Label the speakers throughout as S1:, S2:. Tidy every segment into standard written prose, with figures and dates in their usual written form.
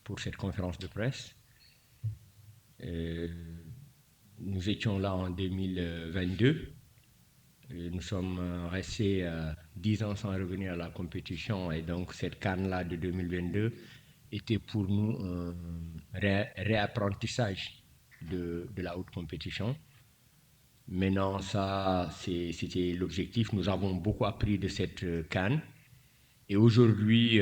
S1: pour cette conférence de presse. Nous étions là en 2022. Nous sommes restés 10 ans sans revenir à la compétition et donc cette CAN-là de 2022 était pour nous un réapprentissage de la haute compétition. Maintenant, ça, c'était l'objectif. Nous avons beaucoup appris de cette CAN. Et aujourd'hui,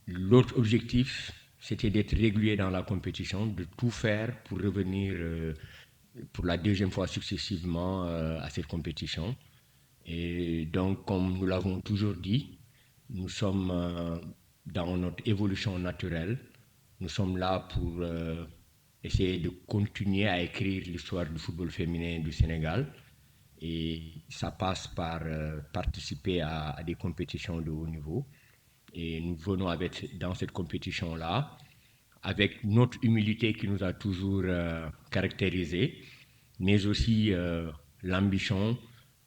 S1: l'autre objectif, c'était d'être régulier dans la compétition, de tout faire pour revenir pour la deuxième fois successivement à cette compétition. Et donc, comme nous l'avons toujours dit, nous sommes dans notre évolution naturelle. Nous sommes là pour essayer de continuer à écrire l'histoire du football féminin du Sénégal. Et ça passe par participer à des compétitions de haut niveau. Et nous venons dans cette compétition-là avec notre humilité qui nous a toujours caractérisés, mais aussi l'ambition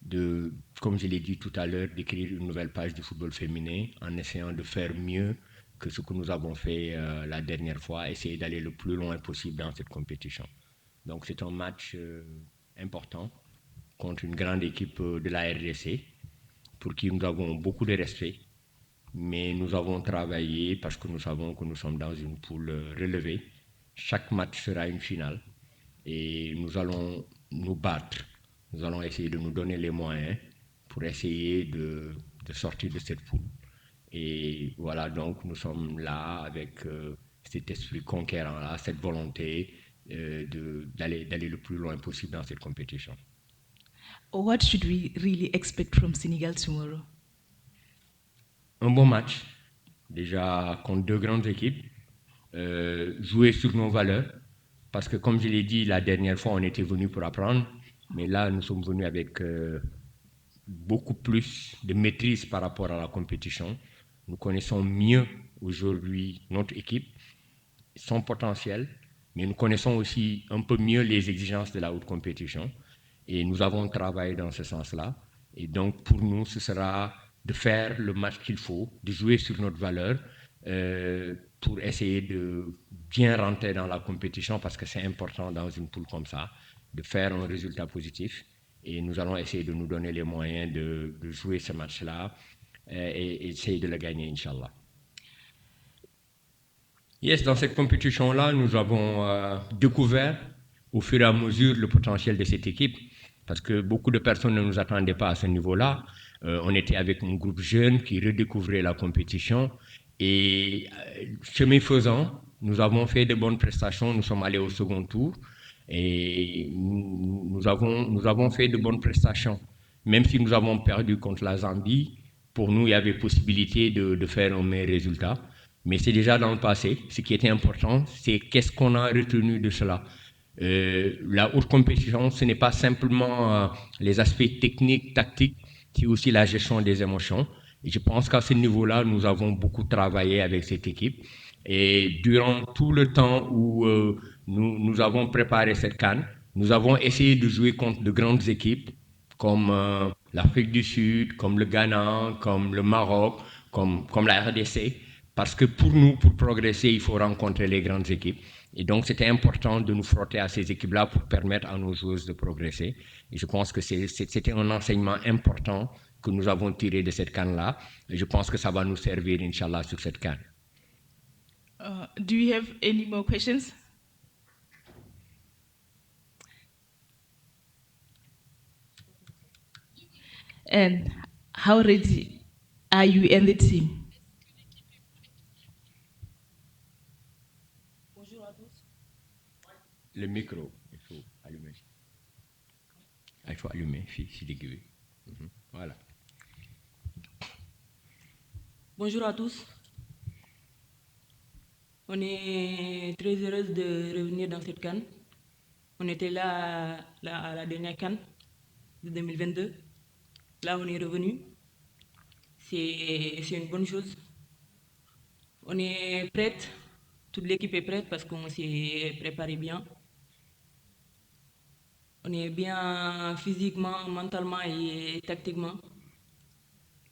S1: de, comme je l'ai dit tout à l'heure, d'écrire une nouvelle page du football féminin en essayant de faire mieux que ce que nous avons fait la dernière fois, essayer d'aller le plus loin possible dans cette compétition. Donc c'est un match important contre une grande équipe de la RDC pour qui nous avons beaucoup de respect. Mais nous avons travaillé parce que nous savons que nous sommes dans une poule relevée. Chaque match sera une finale et nous allons nous battre. Nous allons essayer de nous donner les moyens pour essayer de sortir de cette poule. Et voilà, donc nous sommes là avec cet esprit conquérant-là, cette volonté d'aller le plus loin possible dans cette compétition.
S2: What should we really expect from Senegal tomorrow?
S1: Un bon match, déjà contre deux grandes équipes, jouer sur nos valeurs, parce que comme je l'ai dit la dernière fois, on était venu pour apprendre, mais là nous sommes venus avec beaucoup plus de maîtrise par rapport à la compétition. Nous connaissons mieux aujourd'hui notre équipe, son potentiel, mais nous connaissons aussi un peu mieux les exigences de la haute compétition. Et nous avons travaillé dans ce sens-là. Et donc, pour nous, ce sera de faire le match qu'il faut, de jouer sur notre valeur pour essayer de bien rentrer dans la compétition parce que c'est important dans une poule comme ça, de faire un résultat positif. Et nous allons essayer de nous donner les moyens de jouer ce match-là et essayer de le gagner, Inch'Allah. Yes, dans cette compétition-là, nous avons découvert au fur et à mesure le potentiel de cette équipe parce que beaucoup de personnes ne nous attendaient pas à ce niveau-là. On était avec un groupe jeune qui redécouvrait la compétition et chemin faisant, nous avons fait de bonnes prestations, nous sommes allés au second tour et nous avons fait de bonnes prestations. Même si nous avons perdu contre la Zambie, pour nous, il y avait possibilité de faire un meilleur résultat. Mais c'est déjà dans le passé. Ce qui était important, c'est qu'est-ce qu'on a retenu de cela. La haute compétition, ce n'est pas simplement les aspects techniques, tactiques, c'est aussi la gestion des émotions. Et je pense qu'à ce niveau-là, nous avons beaucoup travaillé avec cette équipe. Et durant tout le temps où nous avons préparé cette CAN, nous avons essayé de jouer contre de grandes équipes comme l'Afrique du Sud, comme le Ghana, comme le Maroc, comme la RDC. Parce que pour nous, pour progresser, il faut rencontrer les grandes équipes. Et donc, c'était important de nous frotter à ces équipes-là pour permettre à nos joueuses de progresser. Et je pense que c'était un enseignement important que nous avons tiré de cette CAN-là. Et je pense que ça va nous servir, Inch'Allah, sur cette CAN.
S2: Do you have any more questions? And how ready are you and the team?
S3: Bonjour à tous.
S1: Le micro, il faut allumer. Ah, il faut allumer, si dégueu. Voilà.
S3: Bonjour à tous. On est très heureuse de revenir dans cette CAN. On était là à la dernière CAN de 2022. Là, on est revenu. C'est une bonne chose. On est prête. Toute l'équipe est prête parce qu'on s'est préparé bien. On est bien physiquement, mentalement et tactiquement.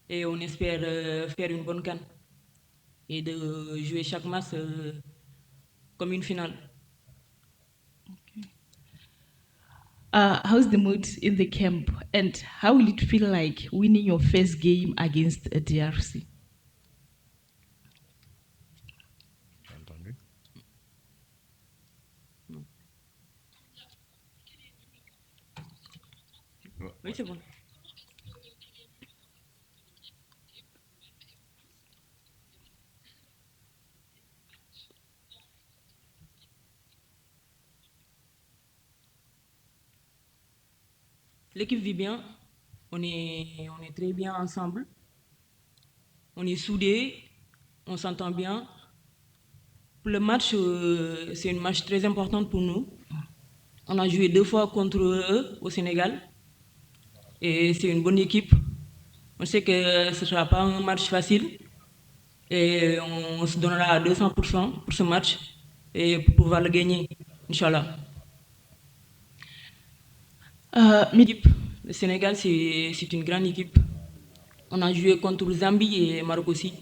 S3: Et on espère faire une bonne CAN. et de jouer chaque match comme une finale.
S2: How's the mood in the camp, and how will it feel like winning your first game against a DRC?
S1: Entendu.
S3: Oui, c'est bon. L'équipe vit bien, on est très bien ensemble, on est soudés, on s'entend bien. Le match, c'est un match très important pour nous. On a joué 2 fois contre eux au Sénégal et c'est une bonne équipe. On sait que ce ne sera pas un match facile et on se donnera à 200% pour ce match et pour pouvoir le gagner, Inch'Allah. Le Sénégal, c'est une grande équipe. On a joué contre Zambie et Maroc aussi.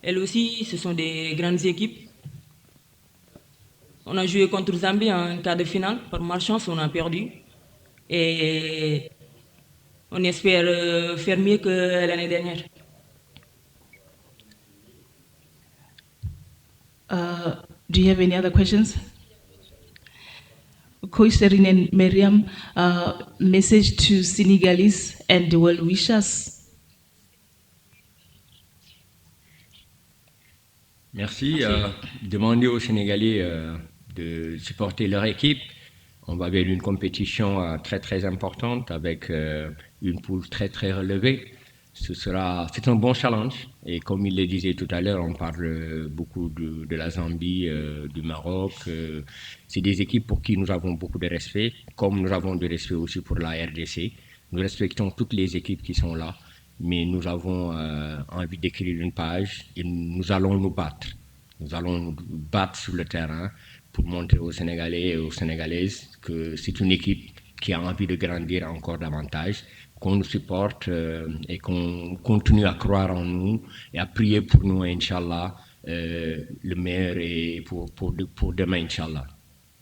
S3: Elles aussi, ce sont des grandes équipes. On a joué contre Zambie en quart de finale. Par malchance, on a perdu. Et on espère faire mieux que l'année dernière.
S2: Do you have any other questions? Coach Serine and Miriam, message to Senegalese and the well wishers.
S1: Merci. Demander aux Sénégalais de supporter leur équipe. On va vers une compétition très très importante avec une poule très très relevée. C'est un bon challenge. Et comme il le disait tout à l'heure, on parle beaucoup de la Zambie, du Maroc. C'est des équipes pour qui nous avons beaucoup de respect, comme nous avons de respect aussi pour la RDC. Nous respectons toutes les équipes qui sont là, mais nous avons envie d'écrire une page et nous allons nous battre. Nous allons nous battre sur le terrain pour montrer aux Sénégalais et aux Sénégalaises que c'est une équipe qui a envie de grandir encore davantage, qu'on nous supporte et qu'on continue à croire en nous et à prier pour nous, Inch'Allah, le meilleur et pour demain, Inch'Allah.